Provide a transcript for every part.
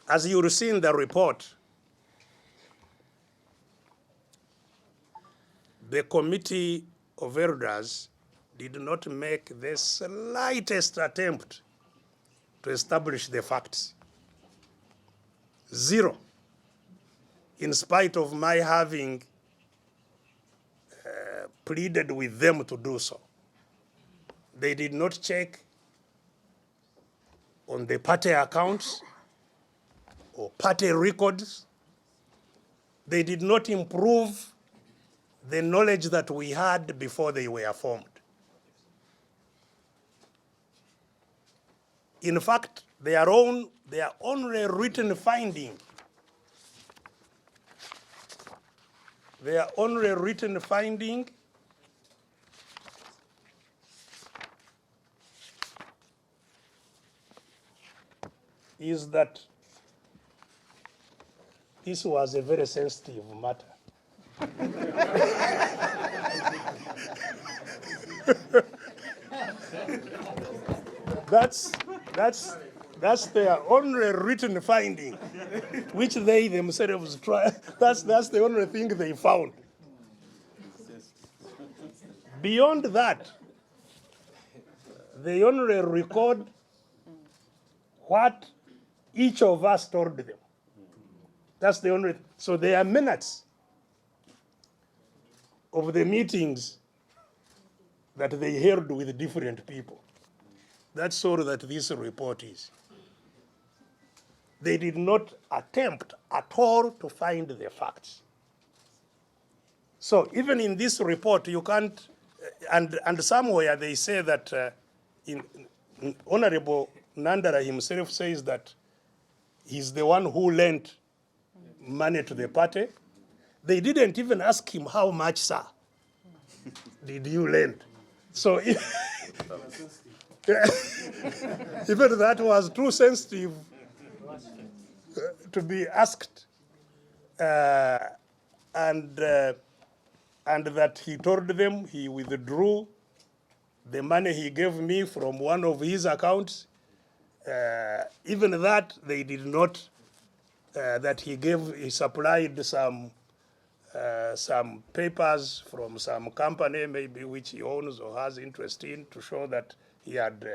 As you will see in the report, the Committee of Elders did not make the slightest attempt to establish the facts. Zero. In spite of my having pleaded with them to do so. They did not check on the party accounts or party records. They did not improve the knowledge that we had before they were formed. In fact, their only written finding, is that this was a very sensitive matter. That's their only written finding, which they themselves try. That's the only thing they found. Beyond that, they only record what each of us told them. That's the only, so there are minutes of the meetings that they held with different people. That's all that this report is. They did not attempt at all to find the facts. So even in this report, you can't, and somewhere they say that Honorable Nandara himself says that he's the one who lent money to the party. They didn't even ask him, how much, sir, did you lend? So even that was too sensitive to be asked, and that he told them he withdrew the money he gave me from one of his accounts. Even that they did not, that he supplied some papers from some company maybe which he owns or has interest in to show that he had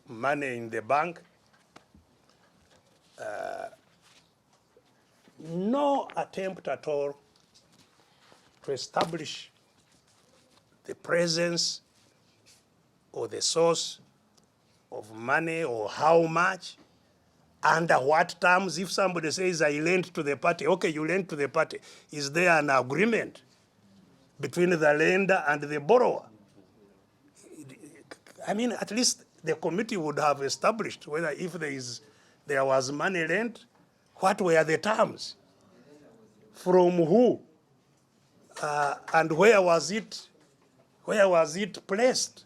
money in the bank. No attempt at all to establish the presence or the source of money or how much, under what terms. If somebody says, I lent to the party, okay, you lent to the party. Is there an agreement between the lender and the borrower? I mean, at least the committee would have established whether if there was money lent, what were the terms, from who, and where was it placed?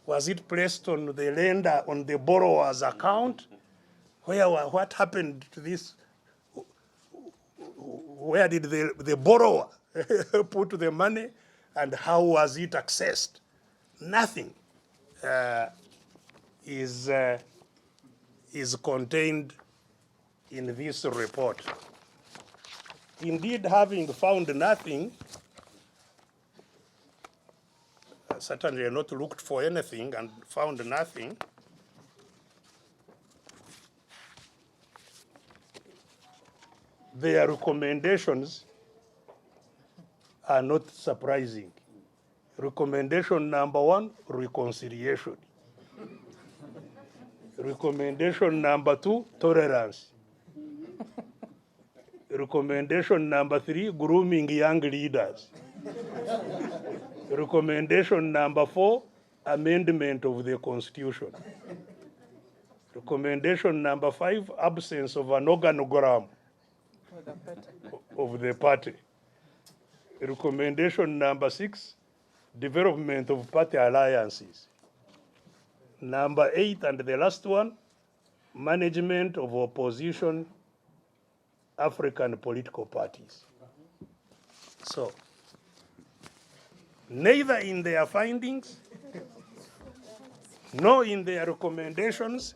Was it placed on the lender, on the borrower's account? What happened to this? Where did the borrower put the money, and how was it accessed? Nothing is contained in this report. Indeed, having found nothing, certainly not looked for anything and found nothing, their recommendations are not surprising. Recommendation number 1, reconciliation. Recommendation number 2, tolerance. Recommendation number 3, grooming young leaders. Recommendation number 4, amendment of the Constitution. Recommendation number 5, absence of an organogram of the party. Recommendation number 6, development of party alliances. Number 8, and the last one, management of opposition African political parties. So, neither in their findings, nor in their recommendations,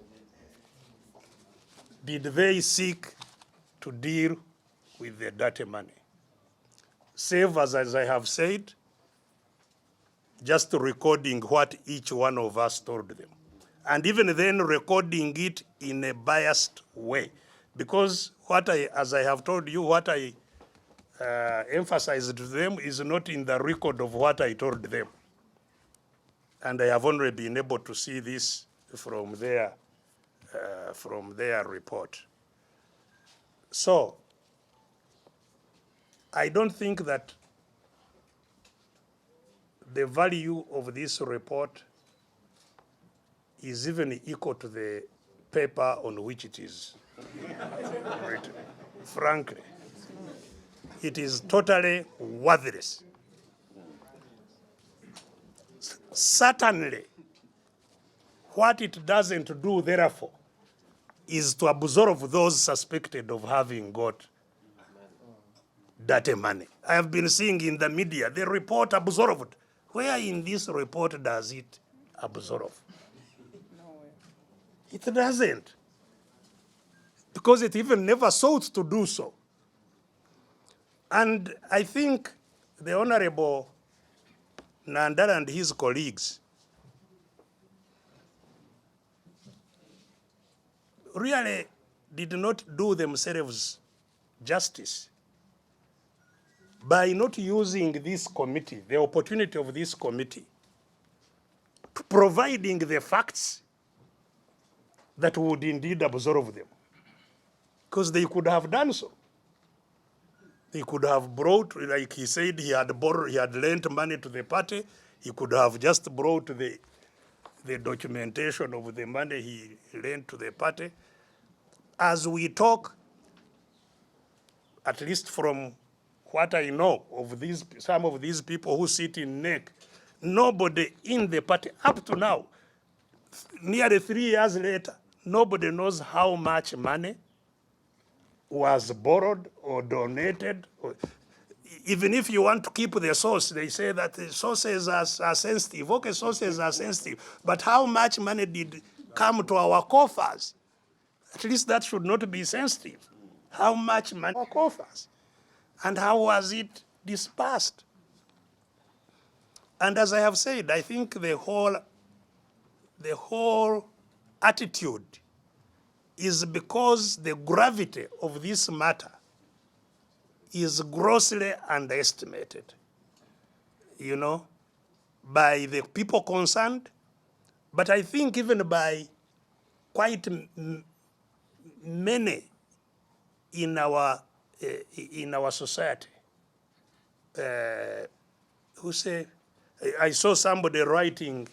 did they seek to deal with the dirty money? Save as I have said, just recording what each one of us told them. And even then recording it in a biased way. Because as I have told you, what I emphasized to them is not in the record of what I told them. And I have only been able to see this from their report. So, I don't think that the value of this report is even equal to the paper on which it is written. Frankly, it is totally worthless. Certainly, what it doesn't do, therefore, is to absolve those suspected of having got dirty money. I have been seeing in the media, the report absolved. Where in this report does it absolve? It doesn't. Because it even never sought to do so. And I think the Honorable Nandala and his colleagues really did not do themselves justice by not using this committee, the opportunity of this committee, to providing the facts that would indeed absolve them. Because they could have done so. They could have brought, like he said, he had lent money to the party. He could have just brought the documentation of the money he lent to the party. As we talk, at least from what I know of some of these people who sit in NEC, nobody in the party, up to now, nearly 3 years later, nobody knows how much money was borrowed or donated. Even if you want to keep the source, they say that the sources are sensitive. Okay, sources are sensitive, but how much money did come to our coffers? At least that should not be sensitive. How much money our coffers? And how was it dispersed? And as I have said, I think the whole attitude is because the gravity of this matter is grossly underestimated, you know, by the people concerned, but I think even by quite many in our society who say, I saw somebody writing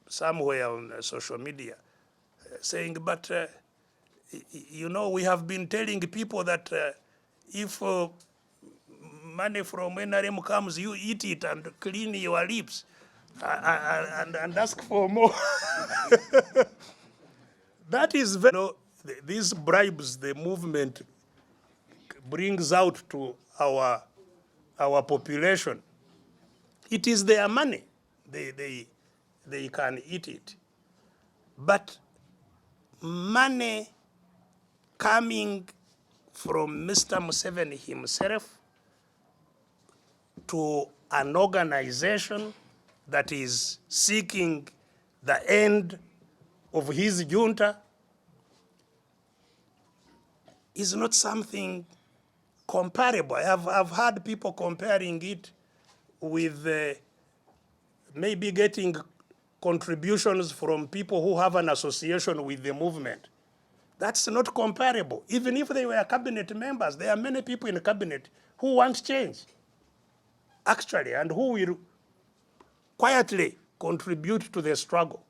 somewhere on social media saying, but you know, we have been telling people that if money from NRM comes, you eat it and clean your lips and ask for more. That is very, you know, these bribes the movement brings out to our population. It is their money. They can eat it. But money coming from Mr. Museveni himself to an organization that is seeking the end of his junta is not something comparable. I've heard people comparing it with maybe getting contributions from people who have an association with the movement. That's not comparable. Even if they were cabinet members, there are many people in the cabinet who want change, actually, and who will quietly contribute to the struggle.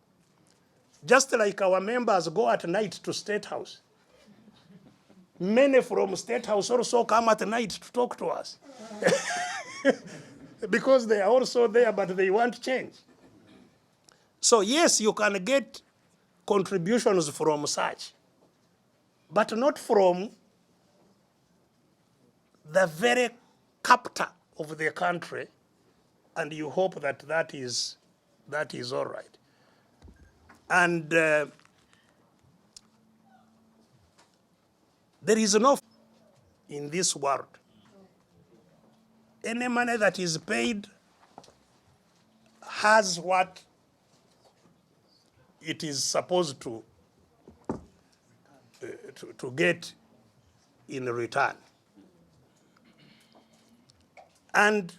Just like our members go at night to State House. Many from State House also come at night to talk to us. Because they are also there, but they want change. So yes, you can get contributions from such, but not from the very captor of the country, and you hope that that is all right. And There is no in this world. Any money that is paid has what it is supposed to get in return. And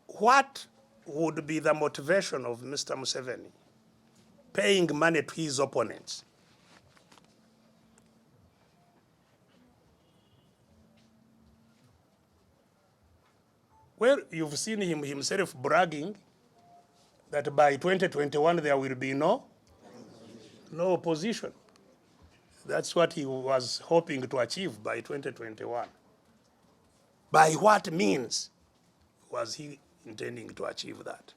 what would be the motivation of Mr. Museveni paying money to his opponents? Well, you've seen him himself bragging that by 2021 there will be no opposition. That's what he was hoping to achieve by 2021. By what means was he intending to achieve that?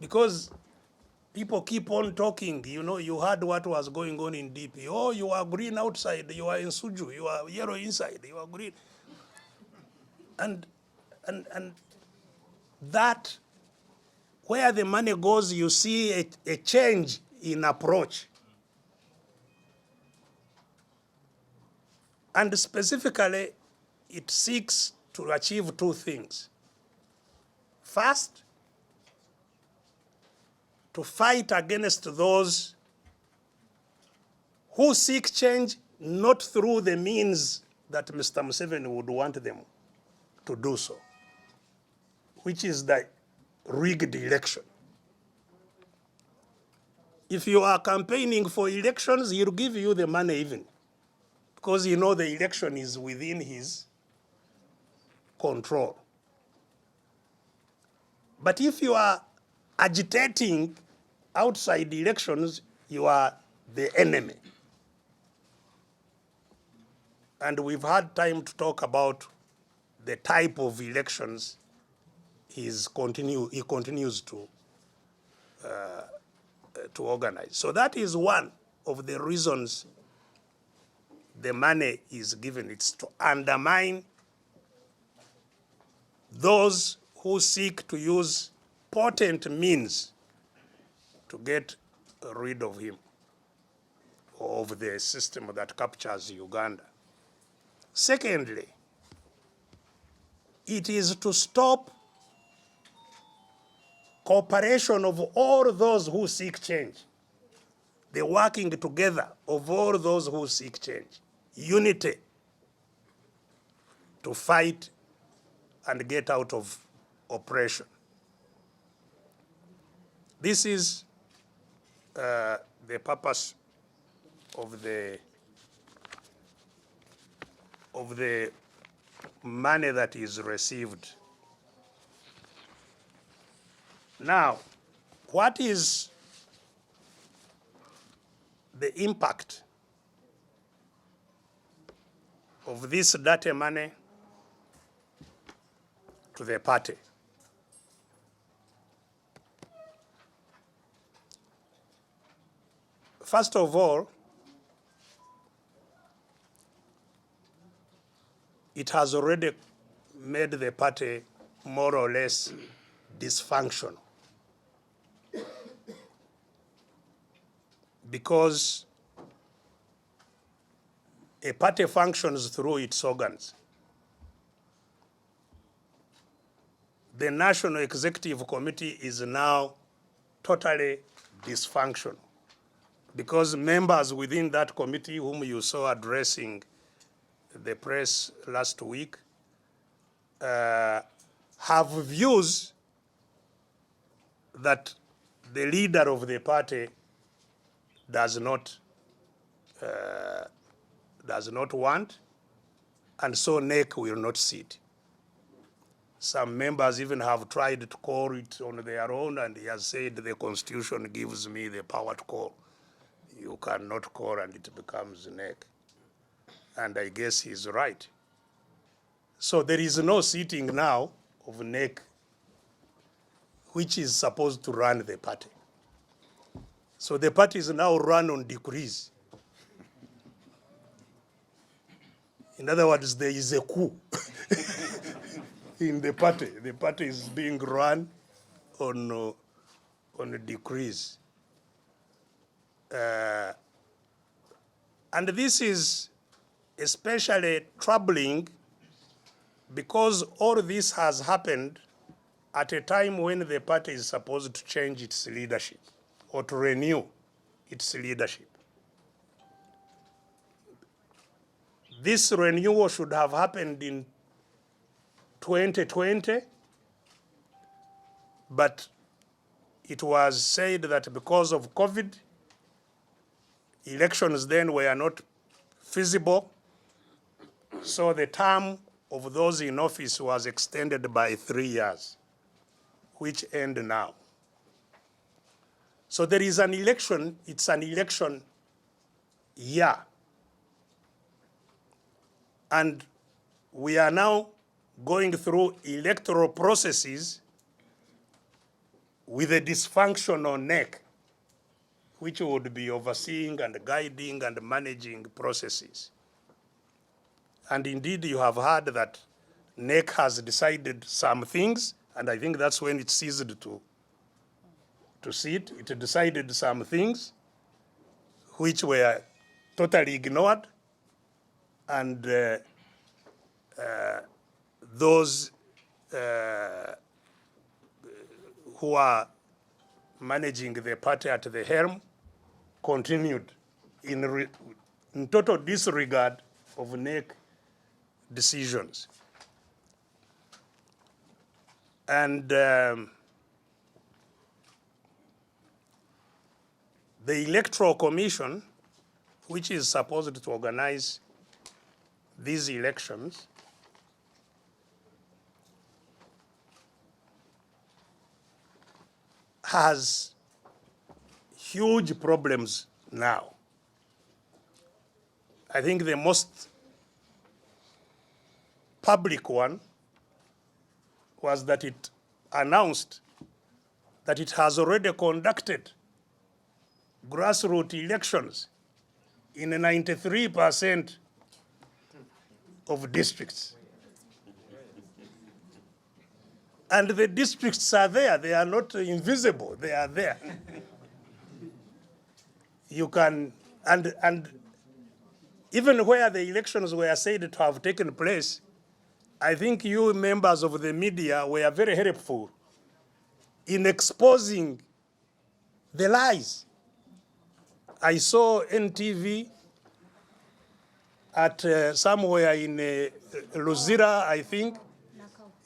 Because people keep on talking, you know, you heard what was going on in DP. Oh, you are green outside, you are in Nsambya, you are yellow inside, you are green. And that, where the money goes, you see a change in approach. And specifically, it seeks to achieve two things. First, to fight against those who seek change not through the means that Mr. Museveni would want them to do so, which is the rigged election. If you are campaigning for elections, he'll give you the money even, because you know the election is within his control. But if you are agitating outside elections, you are the enemy. And we've had time to talk about the type of elections he continues to organize. So that is one of the reasons the money is given. It's to undermine those who seek to use potent means to get rid of him, or of the system that captures Uganda. Secondly, it is to stop cooperation of all those who seek change, the working together of all those who seek change, unity to fight and get out of oppression. This is the purpose of the money that is received. Now, what is the impact of this dirty money to the party? First of all, it has already made the party more or less dysfunctional, because a party functions through its organs. The National Executive Committee is now totally dysfunctional, because members within that committee, whom you saw addressing the press last week, have views that the leader of the party does not want, and so NEC will not sit. Some members even have tried to call it on their own, and he has said the Constitution gives me the power to call. You cannot call and it becomes NEC. And I guess he's right. So there is no sitting now of NEC, which is supposed to run the party. So the party is now run on decrees. In other words, there is a coup in the party. The party is being run on decrees. And this is especially troubling because all this has happened at a time when the party is supposed to change its leadership or to renew its leadership. This renewal should have happened in 2020, but it was said that because of COVID, elections then were not feasible, so the term of those in office was extended by 3 years, which end now. So there is an election, it's an election year. And we are now going through electoral processes with a dysfunctional NEC, which would be overseeing and guiding and managing processes. And indeed, you have heard that NEC has decided some things, and I think that's when it ceased to sit. It decided some things which were totally ignored, and those who are managing the party at the helm continued in total disregard of NEC decisions. And the Electoral Commission, which is supposed to organize these elections, has huge problems now. I think the most public one was that it announced that it has already conducted grassroots elections in 93% of districts. And the districts are there, they are not invisible, they are there. You can, and even where the elections were said to have taken place, I think you members of the media were very helpful in exposing the lies. I saw NTV at somewhere in Luzira, I think,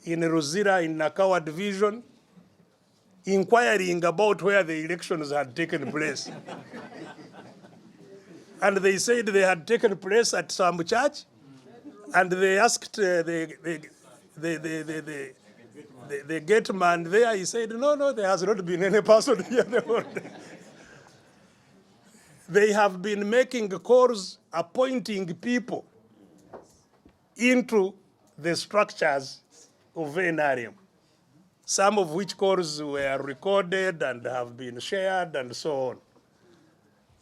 in Luzira in Nakawa division, inquiring about where the elections had taken place. And they said they had taken place at some church, and they asked the gate man there, he said, no, there has not been any person here. They have been making calls, appointing people into the structures of NRM, some of which calls were recorded and have been shared and so on.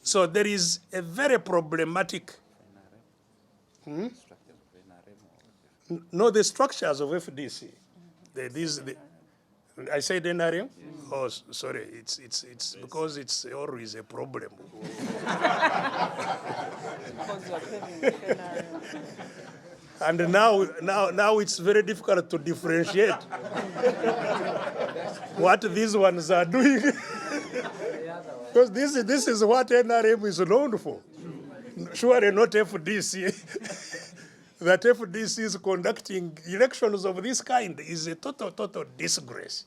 So there is a very problematic, no, the structures of FDC. I said NRM? Oh, sorry, it's because it's always a problem. And now it's very difficult to differentiate what these ones are doing. Because this is what NRM is known for. Surely not FDC. That FDC is conducting elections of this kind is a total disgrace.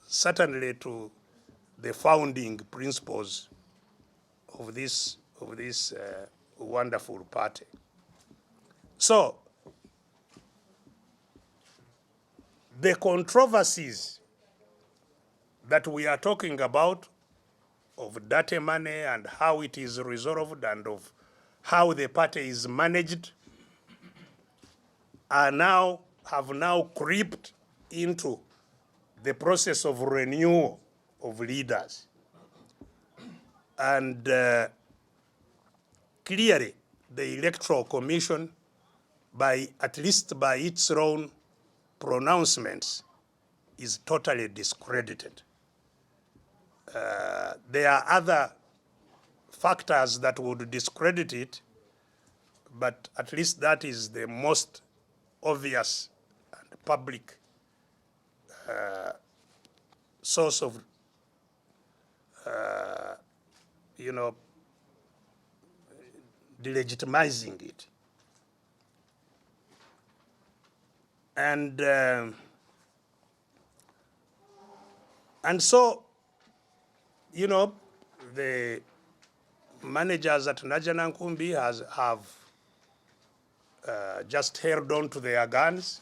Certainly to the founding principles of this wonderful party. So, the controversies that we are talking about of dirty money and how it is resolved and of how the party is managed have now crept into the process of renewal of leaders. And clearly, the Electoral Commission, at least by its own pronouncements, is totally discredited. There are other factors that would discredit it, but at least that is the most obvious and public source of, delegitimizing it. And so, the managers at Najja Nkumbi have just held on to their guns.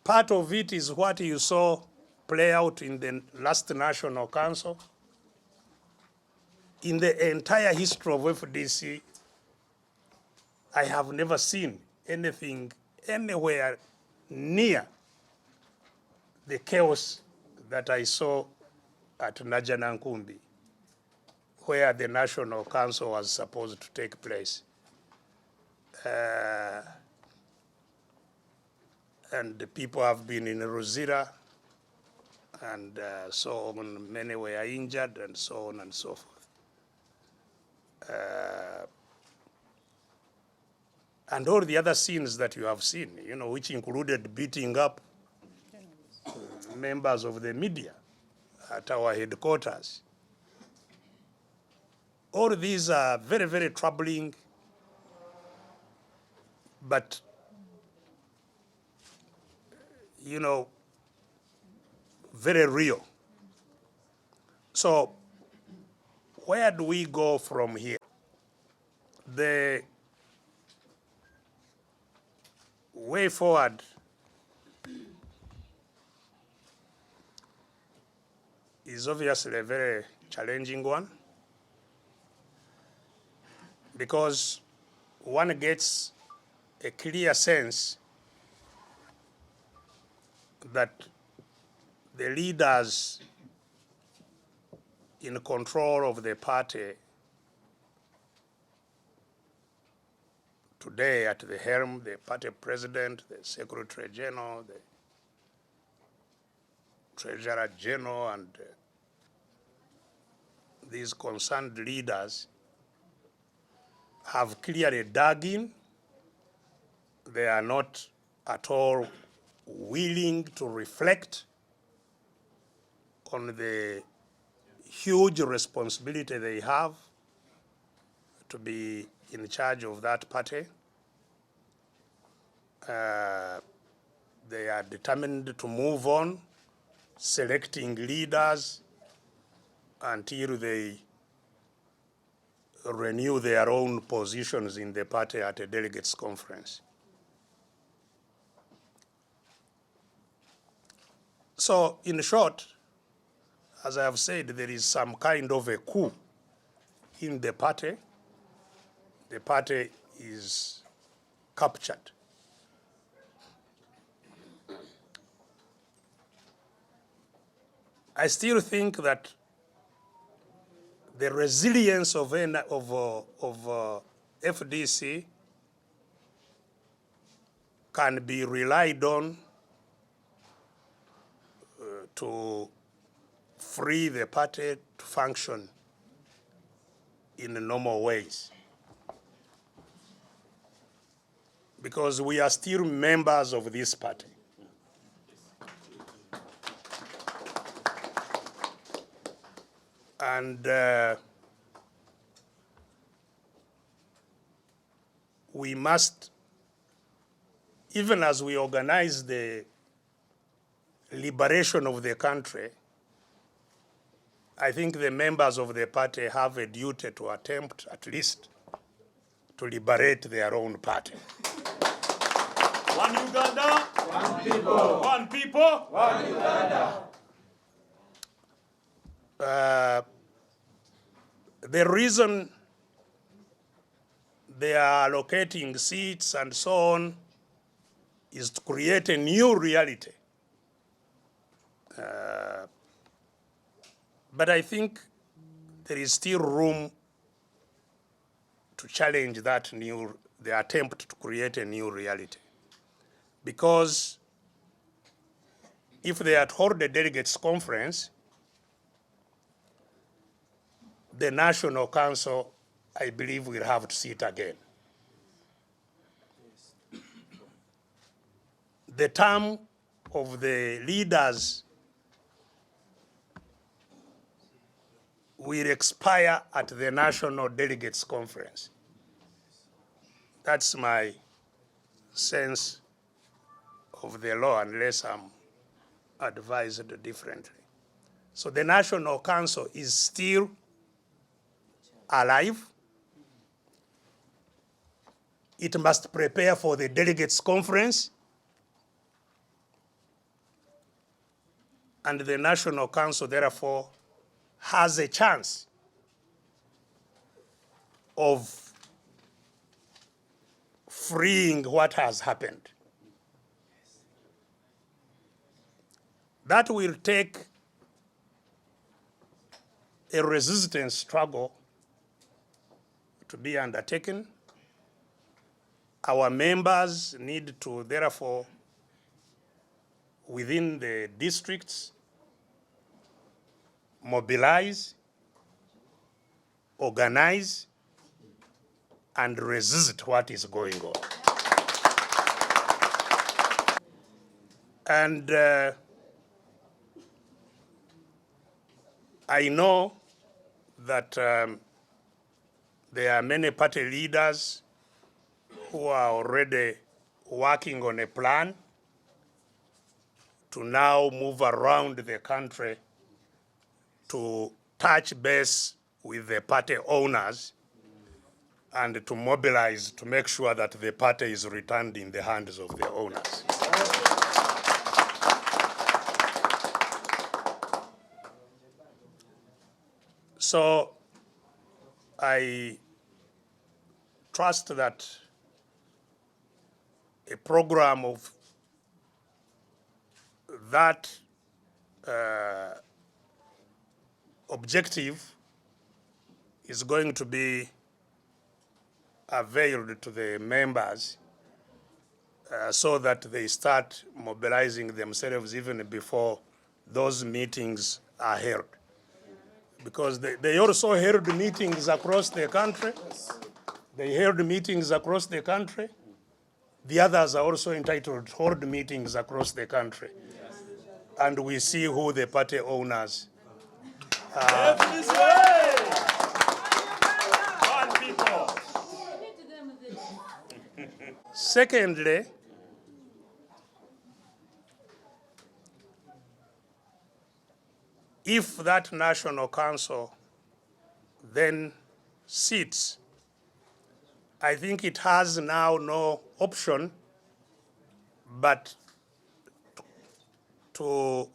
Part of it is what you saw play out in the last National Council. In the entire history of FDC, I have never seen anything anywhere near the chaos that I saw at Najja Nkumbi, where the National Council was supposed to take place. And the people have been in Rosira, and so on. Many were injured, and so on and so forth. And all the other scenes that you have seen, which included beating up members of the media at our headquarters. All these are very, very troubling, but, very real. So where do we go from here? The way forward is obviously a very challenging one, because one gets a clear sense that the leaders in control of the party today at the helm, the party president, the secretary general, the treasurer general, and these concerned leaders have clearly dug in. They are not at all willing to reflect on the huge responsibility they have to be in charge of that party. They are determined to move on, selecting leaders until they renew their own positions in the party at a delegates conference. So, in short, as I have said, there is some kind of a coup in the party. The party is captured. I still think that the resilience of FDC can be relied on to free the party to function in normal ways. Because we are still members of this party. And we must, even as we organize the liberation of the country, I think the members of the party have a duty to attempt, at least, to liberate their own party. One Uganda, one people. One people, one Uganda. The reason they are allocating seats and so on is to create a new reality. But I think there is still room to challenge the attempt to create a new reality. Because if they had held a delegates conference, the National Council, I believe, will have to sit again. The term of the leaders will expire at the National Delegates Conference. That's my sense of the law, unless I'm advised differently. So the National Council is still alive. It must prepare for the Delegates Conference, and the National Council, therefore, has a chance of freeing what has happened. That will take a resistance struggle to be undertaken. Our members need to, therefore, within the districts, mobilize, organize, and resist what is going on. And I know that there are many party leaders who are already working on a plan to now move around the country to touch base with the party owners and to mobilize to make sure that the party is returned in the hands of the owners. So I trust that a program of that objective is going to be availed to the members so that they start mobilizing themselves even before those meetings are held. Because they also held meetings across the country. They held meetings across the country. The others are also entitled to hold meetings across the country. And we see who the party owners are. One people. Secondly, if that National Council then sits, I think it has now no option but to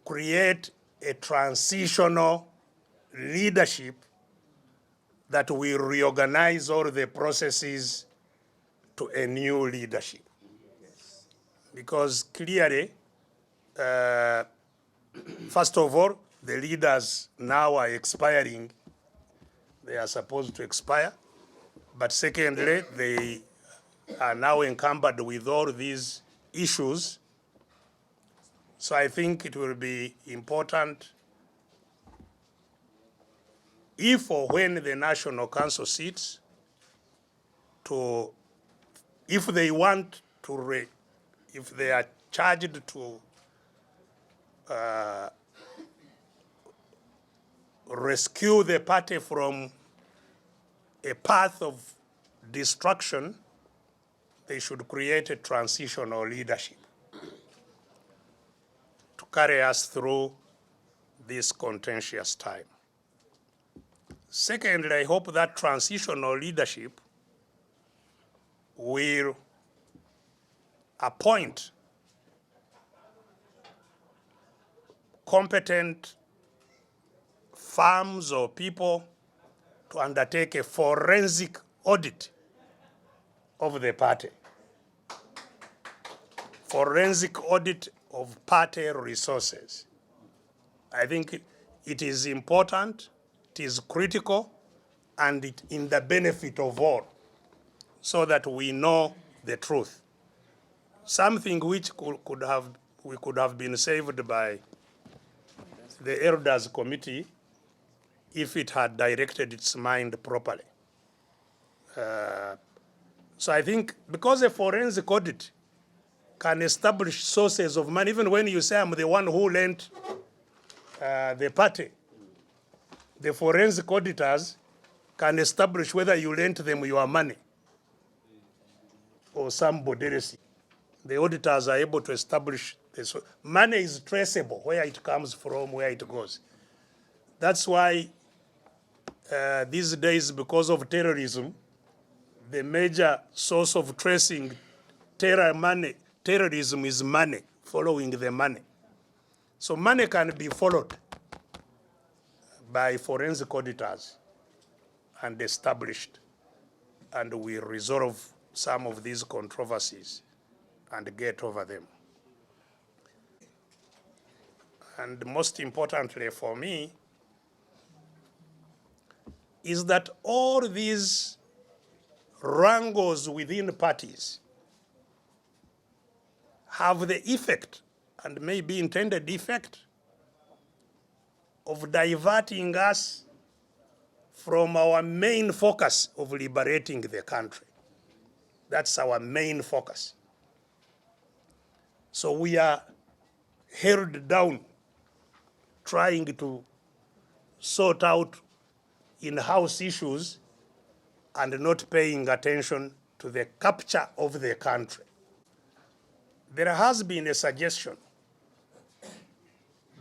create a transitional leadership that will reorganize all the processes to a new leadership. Because clearly, first of all, the leaders now are expiring. They are supposed to expire. But secondly, they are now encumbered with all these issues. So I think it will be important if or when the National Council sits to, if they want to, if they are charged to rescue the party from a path of destruction, they should create a transitional leadership to carry us through this contentious time. Secondly, I hope that transitional leadership will appoint competent firms or people to undertake a forensic audit of the party. Forensic audit of party resources. I think it is important, it is critical, and it in the benefit of all, so that we know the truth. Something which we could have been saved by the Elders Committee if it had directed its mind properly. So I think because a forensic audit can establish sources of money, even when you say I'm the one who lent the party, the forensic auditors can establish whether you lent them your money or somebody else. The auditors are able to establish this. Money is traceable, where it comes from, where it goes. That's why these days, because of terrorism, the major source of tracing terrorism is money, following the money. So money can be followed by forensic auditors and established, and we resolve some of these controversies and get over them. And most importantly for me is that all these wrangles within parties have the effect, and maybe intended effect, of diverting us from our main focus of liberating the country. That's our main focus. So we are held down trying to sort out in-house issues and not paying attention to the capture of the country. There has been a suggestion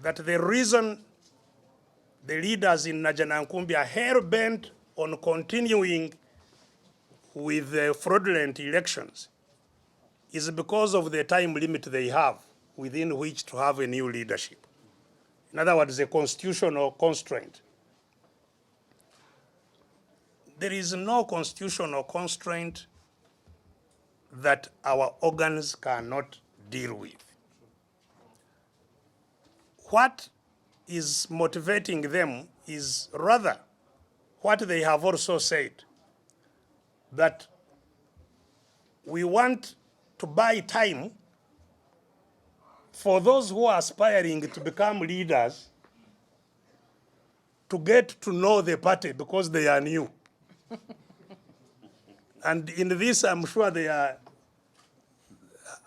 that the reason the leaders in Najanankumbi are hell-bent on continuing with the fraudulent elections is because of the time limit they have within which to have a new leadership. In other words, a constitutional constraint. There is no constitutional constraint that our organs cannot deal with. What is motivating them is rather what they have also said, that we want to buy time for those who are aspiring to become leaders to get to know the party because they are new. And in this, I'm sure they are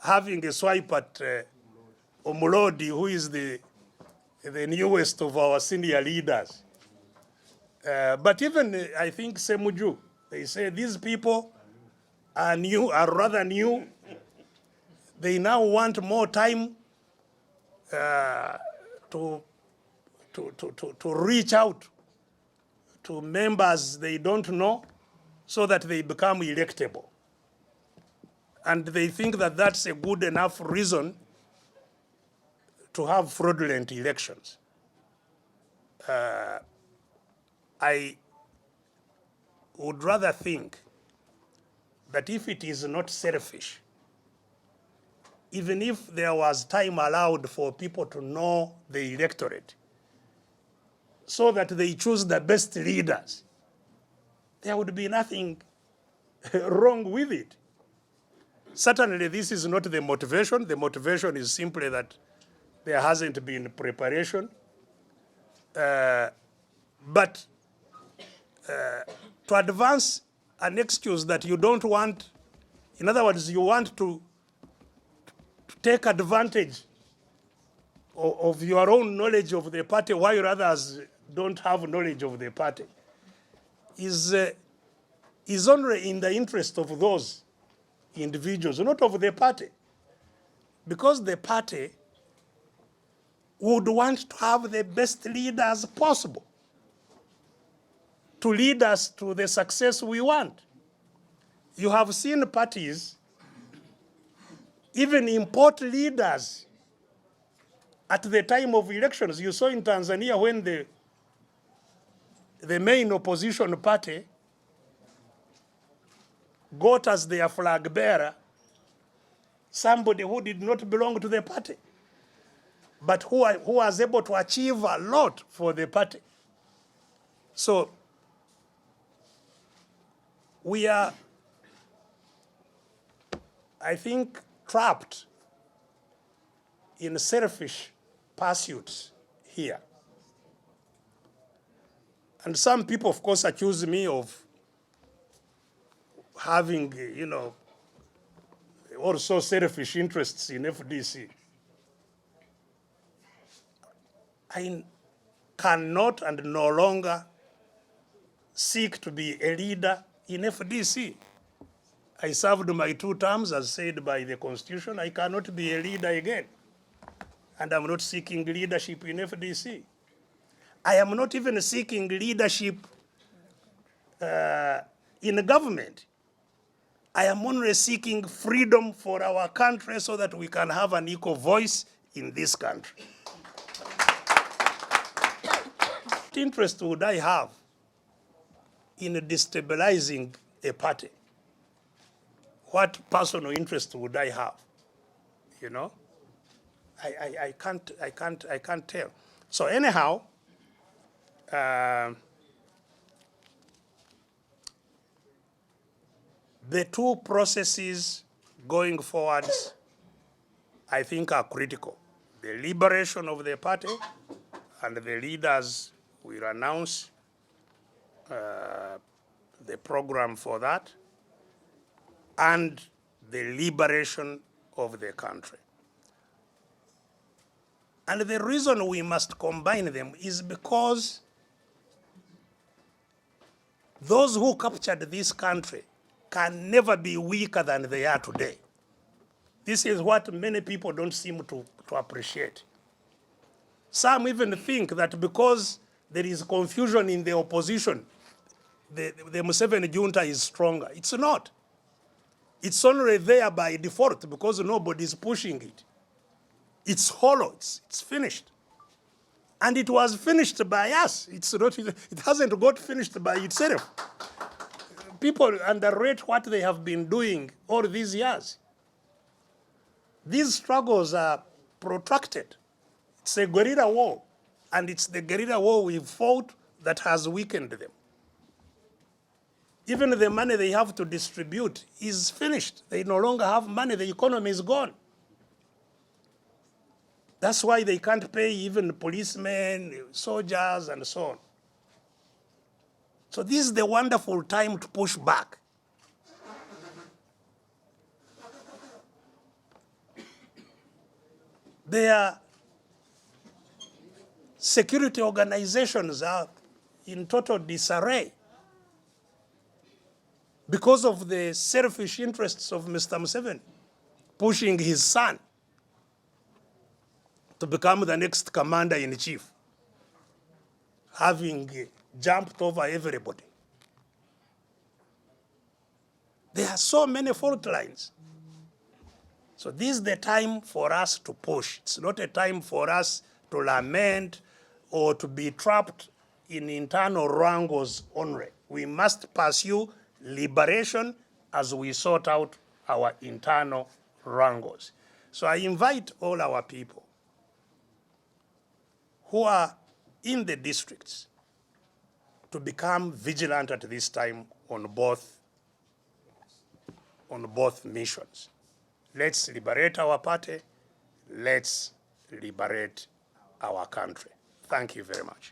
having a swipe at Omulodi, who is the newest of our senior leaders. But even, I think, Ssemujju, they say these people are new, are rather new. They now want more time to reach out to members they don't know so that they become electable. And they think that that's a good enough reason to have fraudulent elections. I would rather think that if it is not selfish, even if there was time allowed for people to know the electorate so that they choose the best leaders, there would be nothing wrong with it. Certainly, this is not the motivation. The motivation is simply that there hasn't been preparation. But to advance an excuse that you don't want, in other words, you want to take advantage of your own knowledge of the party while others don't have knowledge of the party, is only in the interest of those individuals, not of the party. Because the party would want to have the best leaders possible to lead us to the success we want. You have seen parties even import leaders at the time of elections. You saw in Tanzania when the main opposition party got as their flag bearer somebody who did not belong to the party, but who was able to achieve a lot for the party. So we are, I think, trapped in selfish pursuits here. And some people, of course, accuse me of having, also selfish interests in FDC. I cannot and no longer seek to be a leader in FDC. I served my 2 terms as said by the Constitution. I cannot be a leader again. And I'm not seeking leadership in FDC. I am not even seeking leadership in government. I am only seeking freedom for our country so that we can have an equal voice in this country. What interest would I have in destabilizing a party? What personal interest would I have? I can't tell. So anyhow, the 2 processes going forwards, I think, are critical. The liberation of the party, and the leaders will announce the program for that, and the liberation of the country. And the reason we must combine them is because those who captured this country can never be weaker than they are today. This is what many people don't seem to appreciate. Some even think that because there is confusion in the opposition, the Museveni junta is stronger. It's not. It's only there by default because nobody is pushing it. It's hollow, it's finished. And it was finished by us. It hasn't got finished by itself. People underrate what they have been doing all these years. These struggles are protracted. It's a guerrilla war, and it's the guerrilla war we fought that has weakened them. Even the money they have to distribute is finished. They no longer have money, the economy is gone. That's why they can't pay even policemen, soldiers, and so on. So this is the wonderful time to push back. Their security organizations are in total disarray because of the selfish interests of Mr. Museveni pushing his son to become the next commander-in-chief, having jumped over everybody. There are so many fault lines. So this is the time for us to push. It's not a time for us to lament or to be trapped in internal wrangles only. We must pursue liberation as we sort out our internal wrangles. So I invite all our people who are in the districts to become vigilant at this time on both missions. Let's liberate our party. Let's liberate our country. Thank you very much.